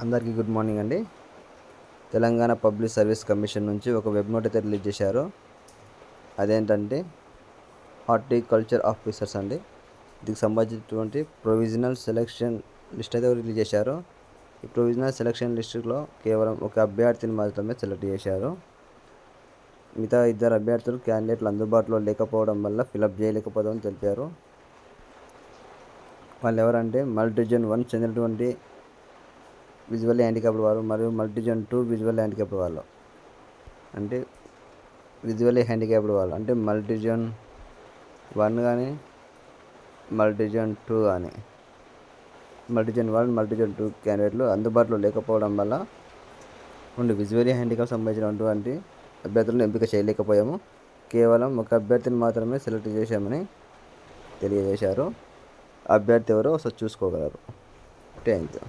అందరికీ good morning అండి. Telangana public service commission నుంచి ఒక వెబ్ నోట్ అయితే రిలీజ్ చేశారు. అదేంటంటే హార్టికల్చర్ ఆఫీసర్స్ అండి. దీనికి సంబంధించినటువంటి ప్రొవిజనల్ సెలక్షన్ లిస్ట్ అయితే రిలీజ్ చేశారు. ఈ ప్రొవిజనల్ సెలక్షన్ లిస్టులో కేవలం ఒక అభ్యర్థిని మాత్రమే సెలెక్ట్ చేశారు. మిగతా 2 అభ్యర్థులు క్యాండిడేట్లు అందుబాటులో లేకపోవడం వల్ల ఫిలప్ చేయలేకపోతామని తెలిపారు. వాళ్ళు ఎవరంటే మల్టీజన్ 1 చెందినటువంటి విజువల్లీ హ్యాండిక్యాప్డ్ వారు మరియు మల్టీజన్ 2 విజువల్లీ హ్యాండిక్యాప్డ్ వాళ్ళు. అంటే విజువల్లీ హ్యాండిక్యాప్డ్ వాళ్ళు అంటే మల్టీజన్ 1 కానీ మల్టీజన్ 2 కానీ మల్టీజన్ 1 మల్టీజన్ 2 క్యాండిడేట్లు అందుబాటులో లేకపోవడం వల్ల విజువల్లీ హ్యాండిక్యాప్ సంబంధించినటువంటి అభ్యర్థులను ఎంపిక చేయలేకపోయాము. కేవలం ఒక అభ్యర్థిని మాత్రమే సెలెక్ట్ చేశామని తెలియజేశారు. అభ్యర్థి ఎవరో ఒకసారి చూసుకోగలరు. Thank you.